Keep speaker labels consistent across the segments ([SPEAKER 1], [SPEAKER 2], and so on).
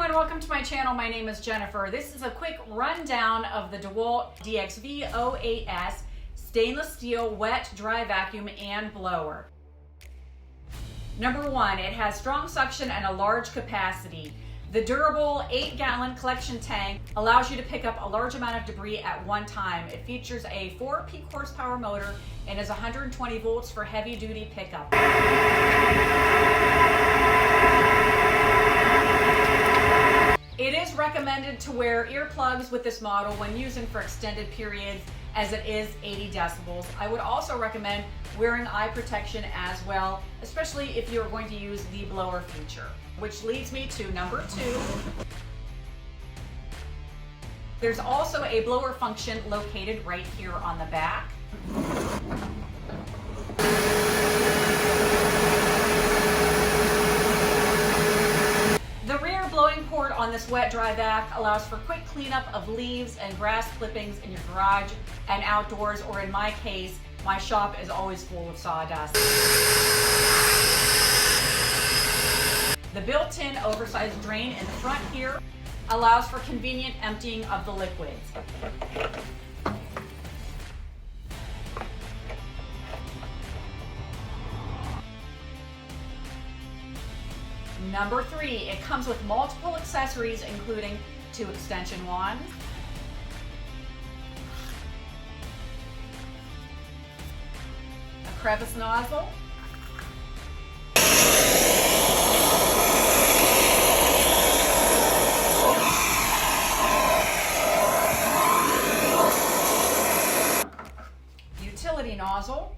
[SPEAKER 1] everyone, welcome to my channel. My name is Jennifer. This is a quick rundown of the DeWalt DXV08S stainless steel wet dry vacuum and blower. Number one, it has strong suction and a large capacity. The durable 8-gallon collection tank allows you to pick up a large amount of debris at one time. It features a 4 peak horsepower motor and is 120 volts for heavy duty pickup. It is recommended to wear earplugs with this model when using for extended periods, as it is 80 decibels. I would also recommend wearing eye protection as well, especially if you're going to use the blower feature. Which leads me to number two. There's also a blower function located right here on the back. The rear blowing port on this wet dry vac allows for quick cleanup of leaves and grass clippings in your garage and outdoors, or in my case, my shop is always full of sawdust. The built-in oversized drain in the front here allows for convenient emptying of the liquids. Number three, it comes with multiple accessories, including 2 extension wands, a crevice nozzle, utility nozzle,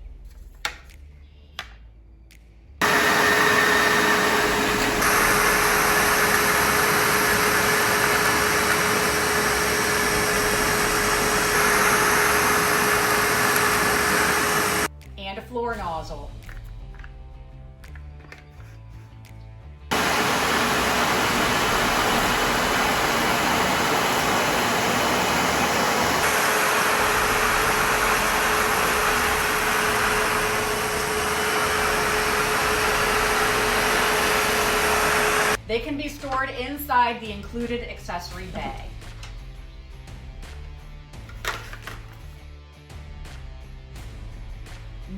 [SPEAKER 1] and a floor nozzle. They can be stored inside the included accessory bag.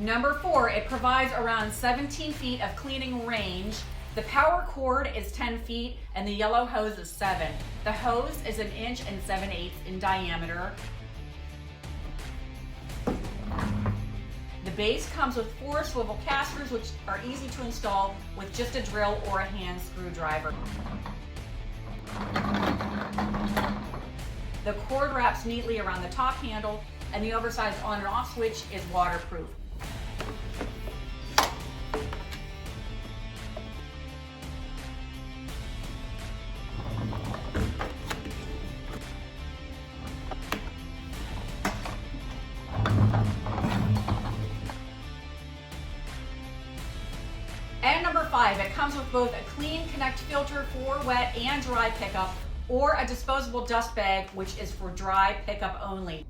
[SPEAKER 1] Number four, it provides around 17 feet of cleaning range. The power cord is 10 feet and the yellow hose is 7. The hose is 1 inch and 7/8 in diameter. The base comes with 4 swivel casters, which are easy to install with just a drill or a hand screwdriver. The cord wraps neatly around the top handle, and the oversized on and off switch is waterproof. And number five, it comes with both a clean connect filter for wet and dry pickup, or a disposable dust bag, which is for dry pickup only.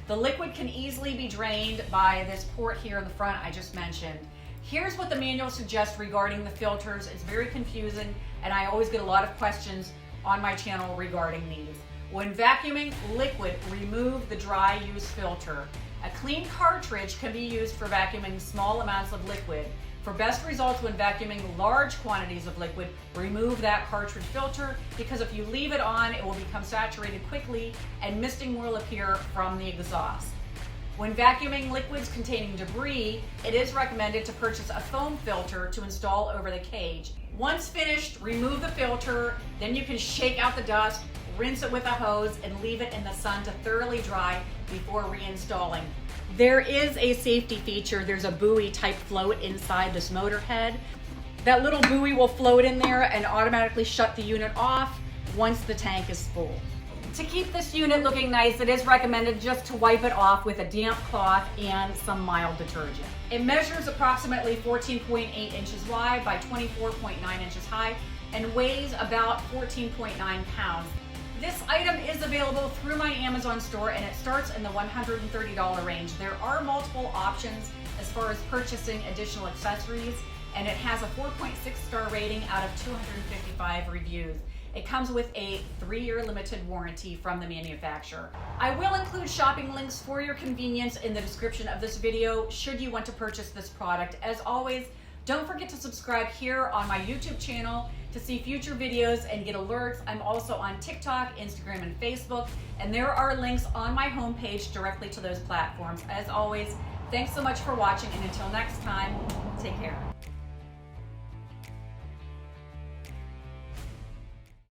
[SPEAKER 1] The liquid can easily be drained by this port here in the front I just mentioned. Here's what the manual suggests regarding the filters. It's very confusing, and I always get a lot of questions on my channel regarding these. When vacuuming liquid, remove the dry use filter. A clean cartridge can be used for vacuuming small amounts of liquid. For best results when vacuuming large quantities of liquid, remove that cartridge filter, because if you leave it on, it will become saturated quickly and misting will appear from the exhaust. When vacuuming liquids containing debris, it is recommended to purchase a foam filter to install over the cage. Once finished, remove the filter, then you can shake out the dust, rinse it with a hose, and leave it in the sun to thoroughly dry before reinstalling. There is a safety feature. There's a buoy type float inside this motor head. That little buoy will float in there and automatically shut the unit off once the tank is full. To keep this unit looking nice, it is recommended just to wipe it off with a damp cloth and some mild detergent. It measures approximately 14.8 inches wide by 24.9 inches high and weighs about 14.9 pounds. This item is available through my Amazon store and it starts in the $130 range. There are multiple options as far as purchasing additional accessories, and it has a 4.6 star rating out of 255 reviews. It comes with a 3-year limited warranty from the manufacturer. I will include shopping links for your convenience in the description of this video should you want to purchase this product. As always, don't forget to subscribe here on my YouTube channel to see future videos and get alerts. I'm also on TikTok, Instagram, and Facebook, and there are links on my homepage directly to those platforms. As always, thanks so much for watching, and until next time, take care.